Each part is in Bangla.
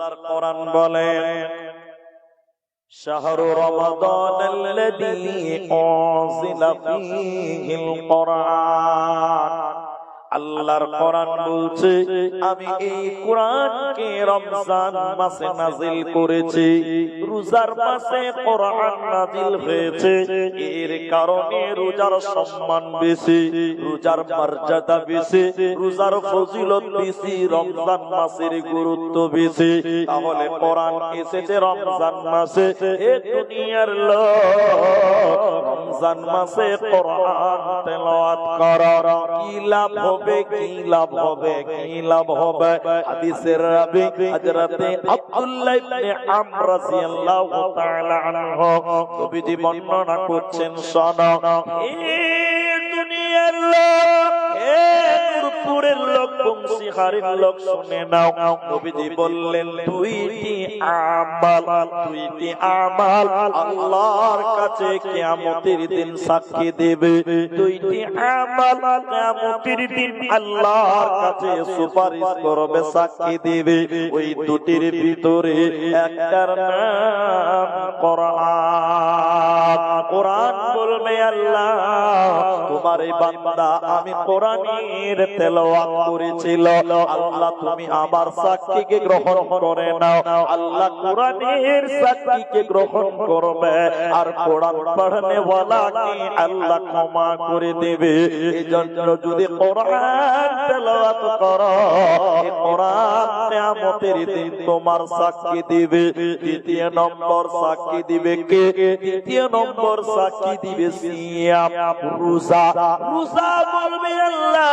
আল্লাহর কোরআন বলেন শাহরু রমাদানাল্লাযী উনজিলা ফীহিল কোরআন। আল্লাহর কোরআন বলছে আমি এই কোরআনকে রমজান মাসে নাজিল করেছি। রোজার মাসে কোরআন নাজিল হয়েছে, এর কারণে রোজার সম্মান বেশি, রোজার মর্যাদা বেশি, রোজার ফজিলত বেশি, রমজান মাসের গুরুত্ব বেশি। তাহলে কোরআন এসেছে রমজান মাসে। এ দুনিয়ার লোক, রমজান মাসে কোরআন তেলাওয়াত করা কি লাভ হবে, কি লাভ হবে, কি লাভ হবে? হাদিসের রাবী হযরতে আব্দুল্লাহ ইবনে আমর রাদিয়াল্লাহু তাআলা আনহু নবীজি বর্ণনা করছেন, শোনো এই দুনিয়ার লোক, নূরপুরের লোক, বংশীহারির লোক, শুনে নাও। নবীজি বললেন দুইটি আমাল আল্লাহর কাছে কিয়ামতের দিন সাক্ষী দেবে। দুইটি আমাল কিয়ামতের দিন আল্লাহর কাছে সুপারিশ করবে, সাক্ষী দেবে। ওই দুটির ভিতরে একটার নাম কোরআন। কোরআন বলবে আল্লাহ তোমার এই বান্দা আমি কোরআনের তেলাওয়াত করেছিল, আল্লাহ তুমি আমার সাক্ষীকে গ্রহণ করে নাও। আল্লাহ কোরআনের সাক্ষীকে গ্রহণ করবে, আর কোরআন পড়নে ওয়ালাকে আল্লাহ ক্ষমা করে দেবে। এজন্য যদি কোরআন তেলাওয়াত করো, এই কোরআন কিয়ামতের দিন তোমার সাক্ষী দিবে। দ্বিতীয় নম্বর সাক্ষী দিবে কে? দ্বিতীয় নম্বর সাক্ষী দিবে সিয়াম, রোজা। রোজা বলবে আল্লাহ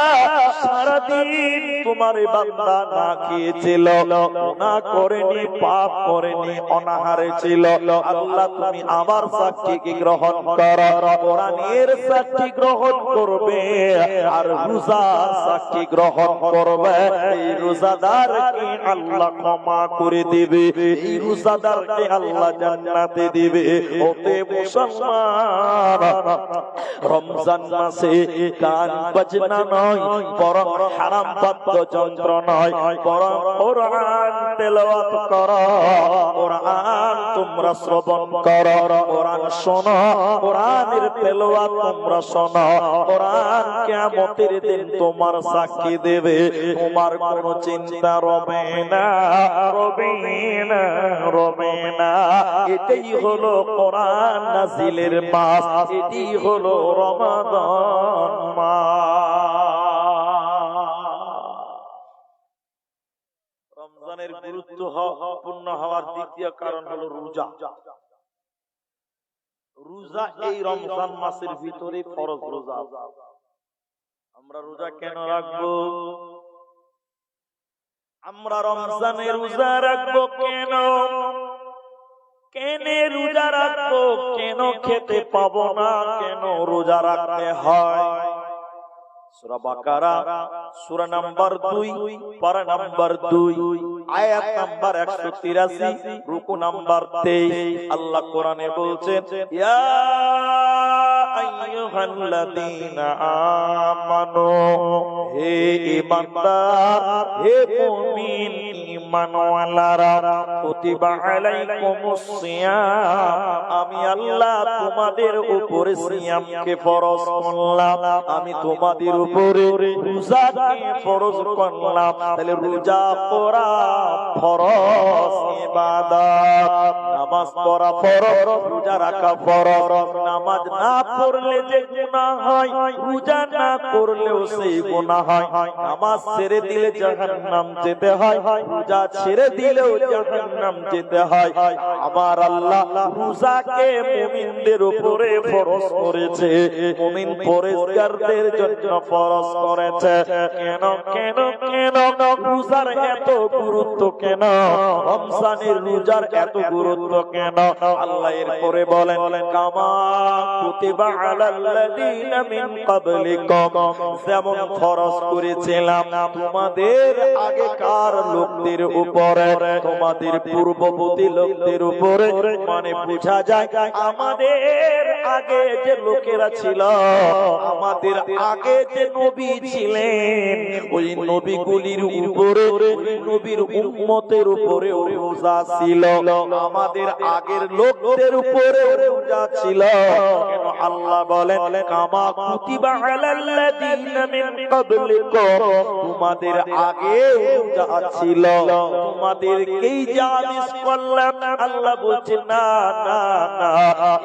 সারাদিন তোমার বান্দা না খেয়েছিল, গুনাহ করেনি, পাপ করেনি, অনাহারে ছিল, আল্লাহ তুমি আমার সাক্ষীকে গ্রহণ করো। কোরআনের সাক্ষী গ্রহণ করবে আর রোজার সাক্ষী গ্রহণ করবে। এই রোজাদারকে আল্লাহ ক্ষমা করে দিবে, এই রোজাদারকে আল্লাহ জান্নাতে দিবে। ওতে মুসলমান, রমজান মাসে গান বাজনা নয়, বরং হারাম বাদ্যযন্ত্র নয়, বরং কোরআন তেলাওয়াত করো, কোরআন তোমরা শ্রবণ করো, কোরআন শোনো, কোরআনের তেলাওয়াত তোমরা শোনো। কোরআন কিয়ামতের দিন তোমার সাক্ষী দেবে, তোমার কোনো চিন্তা রবে না, রবে না, রবে না। এটাই হলো কোরআন নাজিলের মাস, এটাই হলো রমাদান মাস। রমজানের গুরুত্ব পূর্ণ হওয়ার দ্বিতীয় কারণ হলো রোজা। রোজা এই রমজান মাসের ভিতরে ফরজ রোজা। আমরা রোজা কেন রাখবো? আমরা রমজানে রোজা রাখবো কেন? কেন রোজা রাখবো? কেন খেতে পাবো না? কেন রোজা রাখতে হয়? সূরা বাকারা সূরা নাম্বার 2 পারা নাম্বার 2 আয়াত নাম্বার 183 রুকু নাম্বার 23 আল্লাহ কোরআনে বলছেন ইয়া আইয়ুহাল্লাযীনা আমানু, হে ঈমানদার, হে মুমিন ঈমানওয়ালারা, কুতিবা আলাইকুমুস সিয়াম, আমি আল্লাহ তোমাদের উপরে সিয়ামকে ফরজ করলাম, আমি তোমাদের উপরে রোজাকে ফরজ করলাম। তাহলে রোজা পড়া ফরজ ইবাদত, নামাজ পড়া ফরজ, রোজা রাখা ফরজ। নামাজ না পড়লে যে গুনাহ হয়, রোজা না করলেও সেই গুনাহ হয়। নামাজ ছেড়ে দিলে জাহান্নাম যেতে হয়, রোজা ছেড়ে দিলেও জাহান্নাম যেতে হয়। আমার আল্লাহ রোজাকে মুমিনদের উপরে ফরজ করেছে, মুমিন পরেজগারদের জন্য ফরজ করেছে। কেন কেন কেন রোজার এত গুরুত্ব কেন? রমজানের রোজার এত গুরুত্ব কেন? আল্লাহ এরপরে বলেন কামা কুতিবা আলাল্লাযীনা মিন ক্বাবলিকুম, যেমন ফরজ করেছিলাম তোমাদের আগেকার লোকদের উপরে, তোমাদের পূর্ববর্তী লোকদের উপরে। মানে বোঝা যায় আমাদের আগে যে লোকেরা ছিল, আমাদের আগে যে নবী ছিলেন, ওই নবীগুলির উপরে, ওই নবীর উম্মতের উপরে রোজা ছিল। আমাদের আগের লোকদের উপরে রোজা ছিল। কেন আল্লাহ বলেন কামা কুতিবা আলাল্লাযীনা মিন ক্বাবলিকুম, তোমাদের আগে রোজা ছিল, তোমাদেরকেই যে আদেশ করলাম। আল্লাহ বলছেন না না না,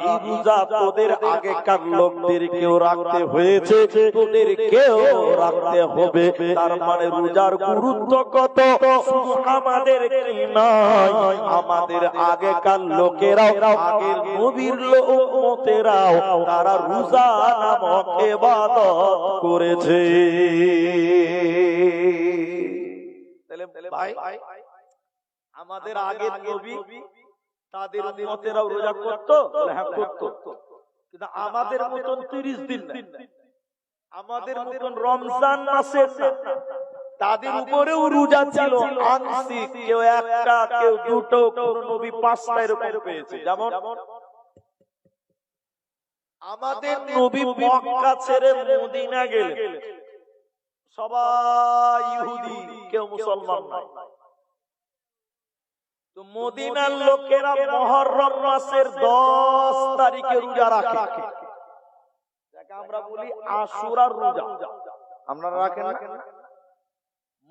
এই রোজা তোদের আগেকার লোকদেরকেও রাখতে হয়েছে, তোদেরকেও রাখতে হবে। তার মানে রোজার গুরুত্ব কত শুধু আমাদের কি নয়, আমাদের আগেকার লোকেরাও, আগের নবীর উম্মতেরাও তারা রোজা নামক ইবাদত করেছে। ভাই, আমাদের আগের নবী তাদের উম্মতেরাও রোজা করত, হ্যাঁ করত, কিন্তু আমাদের মতন 30 দিন না, আমাদের মতন রমজান মাসে না, তাদের উপরেও রোজা ছিল আংশিক, কেউ একটা, কেউ দুটো, কোন নবী 5টা এরকম পেয়েছে। যেমন আমাদের নবী মক্কা ছেড়ে মদিনা গেলেন, সবাই ইহুদি, কেউ মুসলমান নাই। তো মদিনার লোকেরা মুহররম মাসের 10 তারিখে রোজা রাখে, যাকে আমরা বলি আশুরার রোজা। আপনারা রাখেন না?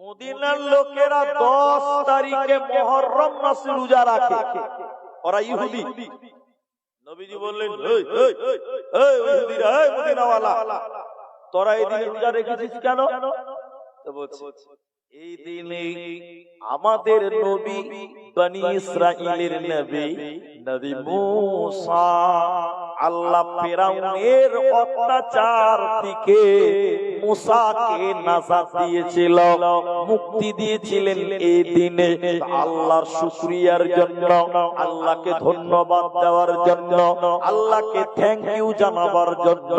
মদিনার লোকেরা 10 তারিখে মুহররম মাসে রোজা রাখে, ওরা ইহুদি। নবীজি বললেন, এই এই এই ইহুদিরা, এই মদিনাওয়ালা, তোরা এই দিন রোজা রেখেছিস কেন? তো বলছে এই দিনে আমাদের নবী বনি ইসরাইলের নবী নবী মুসা আল্লাহ ফিরাউনের অত্যাচার থেকে মুসাকে নাজাত দিয়েছিল, মুক্তি দিয়েছিলেন এই দিনে। আল্লাহর শুকরিয়ার জন্য, আল্লাহকে ধন্যবাদ দেওয়ার জন্য, আল্লাহকে থ্যাংক ইউ জানাবার জন্য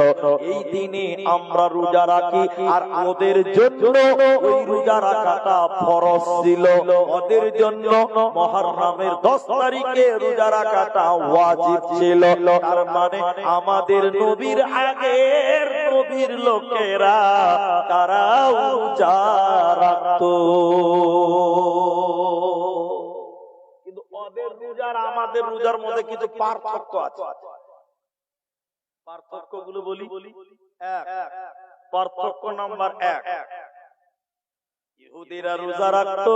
এই দিনে আমরা রোজা রাখি। আর ওদের জন্য ওই রোজা রাখাটা ফরজ ছিল, ওদের জন্য মুহররমের 10 তারিখে রোজা রাখাটা ওয়াজিব ছিল। তার মানে আমাদের নবীর আগের নবীর লোকেরা তারা রোজা রাখতো, কিন্তু ওদের রোজার আমাদের রোজার মধ্যে কিছু পার্থক্য আছে। পার্থক্যগুলো বলি। এক, পার্থক্য নাম্বার 1, ইহুদিরা রোজা রাখতো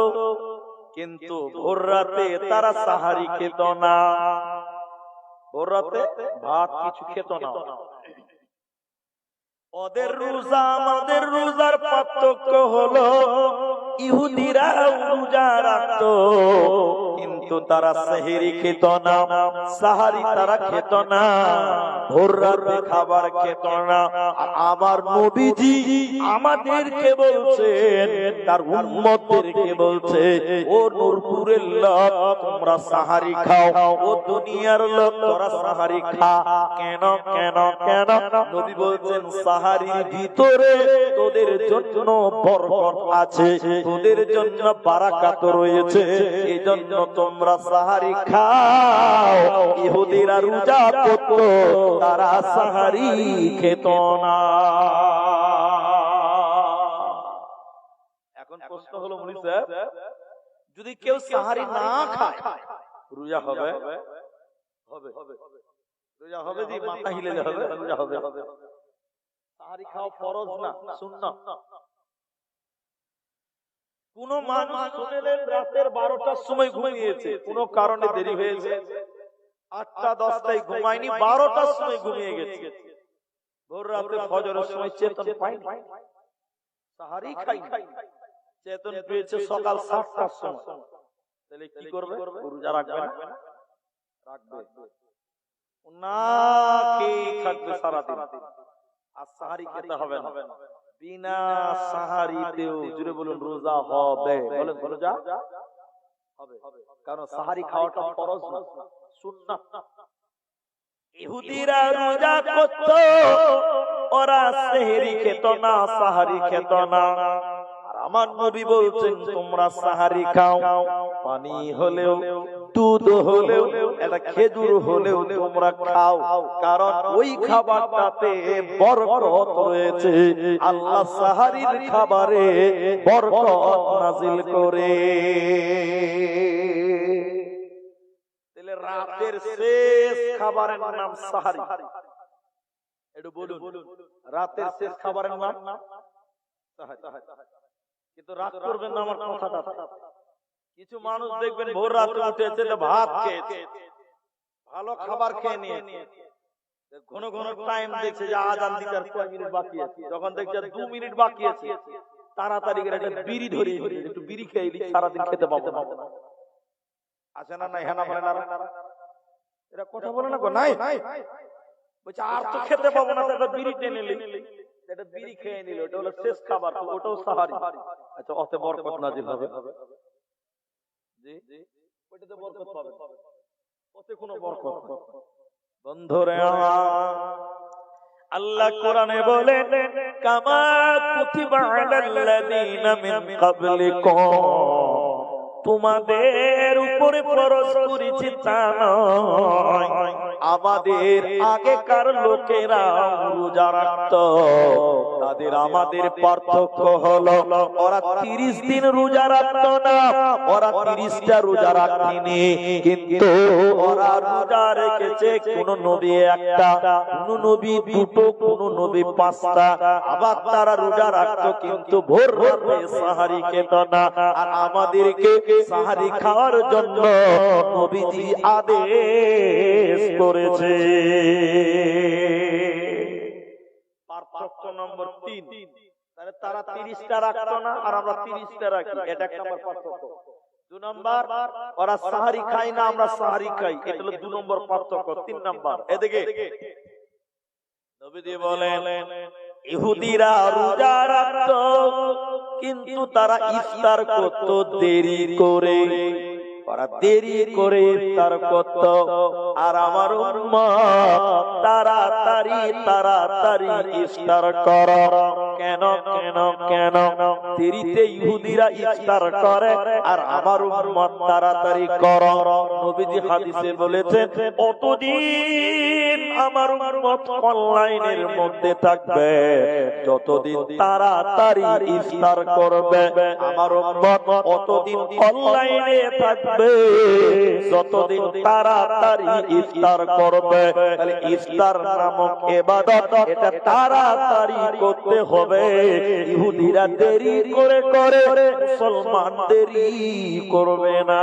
কিন্তু ভোর রাতে তারা সাহারি খেত না, ভোর রাতে ভাত কিছু খেত না। ওদের রোজা আমাদের রোজার পার্থক্য হলো ইহুদিরা রোজা রাখতো কিন্তু তারা সেহরি খেত না, সাহারি তারা খেত না, ভোর রাতে খাবার খেত না। আর আমার নবীজি আমাদেরকে বলছেন, তার উম্মতদেরকে বলছে, ও নূরপুরের লোক তোমরা সাহারি খাও, ও দুনিয়ার লোক তোরা সাহারি খা। কেন কেন কেন? নবী বলছেন সাহারির ভিতরে তোদের জন্য বরকত আছে, তোদের জন্য বারাকাত রয়েছে, এজন্য তোমরা সাহারি খাও। ইহুদিরা রোজা করত, তারা সাহারি খেত না। এখন প্রশ্ন হলো মুনি সাহেব, যদি কেউ সাহারি না খায় রোজা হবে? হবে, রোজা হবে, যে মাথা হিলেলে হবে, রোজা হবে। সাহারি খাওয়া ফরজ না, সুন্নাত। কোন মানুষ শুনলেন রাতের 12টার সময় ঘুমিয়েছে, কোন কারণে দেরি হয়েছে, 8টা 10টায় ঘুমায়নি, 12টার সময় ঘুমিয়ে গেছে, ভোর রাতে ফজরের সময় চেতন পায়নি, সাহারি খায়নি, চেতন পেয়েছে সকাল 7টার সময়, তাহলে কি করবে? রোজা রাখবে না? রাখবে না, খেয়ে থাকবে সারাদিন, আর সাহারি খেতে হবে না। বিনা সাহারিতেও জুড়ে বলুন রোজা হবে, বলেন রোজা হবে, কারণ সাহারি খাওয়াটা ফরজ না, সুন্নাত। ইহুদিরা রোজা করত, ওরা সেহরি খেত না, সাহারি খেত না। আর আমার নবী বলছেন তোমরা সাহারি খাও, পানি হলেও দুধ হলেও এটা খেজুর হলেও তোমরা খাও, কারণ ওই খাবারটাতে বরকত রয়েছে। আল্লাহ সাহারির খাবারে বরকত নাজিল করে। তাহলে রাতের শেষ খাবারের নাম সাহারি। একটু বলুন, রাতের শেষ খাবারের নাম সাহারি। কিন্তু রাগ করবেন না আমার কথাটা। কিছু মানুষ দেখবেন ভোর রাতে উঠেছে, ভাত খেয়েছে, ভালো খাবার খেয়ে নিয়েছে, ঘন ঘন টাইম দেখছে যে আজান দিতে আর 6 মিনিট বাকি আছে, যখন দেখছে 2 মিনিট বাকি আছে তাড়াতাড়ি করে একটা বিড়ি ধরে একটু বিড়ি খেয়ে নিই, সারাদিন খেতে পাবো না। আছে না? নাই? হ্যাঁ না? বলে না? এরা কথা বলে না গো? নাই বলছে আর তো খেতে পাবো না, একটা বিড়ি টেনে নিলি, একটা বিড়ি খেয়ে নিল, ওটা হলো শেষ খাবার, ওটাও সাহারি। আচ্ছা, ওতে বরকত নাজিল হবে? জি, ওটাতে বরকত পাবে, ওতে কোনো বরকত নেই। বন্ধুরে আল্লাহ কোরআনে বলেন কামা কুতিবা আলাল্লাযীনা মিন ক্বাবলিকুম, তোমাদের উপরে ফরজ করেছি তা নয়, আমাদের আগেকার লোকেরা রোজা রাখত, তাদের আমাদের পার্থক্য হলো ওরা 30 দিন রোজা রাখত না, ওরা 30টা রোজা রাখেনি, কিন্তু ওরা রোজা রেখেছে কোন নবী একটা, কোন নবী দুটো, কোন নবী 5টা। আবার তারা রোজা রাখতো কিন্তু ভোর রাতে সাহারি খেত না। আর আমাদেরকে সাহারি খাওয়ার জন্য নবীজি আদেশ করেছে। পার্থক্য নম্বর 3, তাহলে তারা 30টা রাখতো না আর আমরা 30টা রাখি, এটা 1 নম্বর পার্থক্য। 2 নম্বর, ওরা সাহারি খায় না, আমরা সাহারি খাই, এটা হলো 2 নম্বর পার্থক্য। 3 নম্বর, এদিকে নবীজি বলেন ইহুদিরা রোজা রাখতো কিন্তু তারা ইফতার করত দেরি করে, ওরা দেরি করে ইফতার করত। আর আমার উম্মত তাড়াতাড়ি ইফতার করে। কেন কেন কেন? দেরিতে ইহুদিরা ইফতার করে আর আমার উম্মত তাড়াতাড়ি করে। নবীজি হাদিসে বলেছেন অতদিন আমার উম্মত কল্যাণের মধ্যে থাকবে যতদিন তাড়াতাড়ি ইফতার করবে, আমার উম্মত অতদিন কল্যাণে থাকবে যতদিন তাড়াতাড়ি ইফতার করবে। তাহলে ইফতার নামক ইবাদত এটা তাড়াতাড়ি করতে হবে। ইহুদিরা দেরি করে, মুসলমান দেরি করবে না।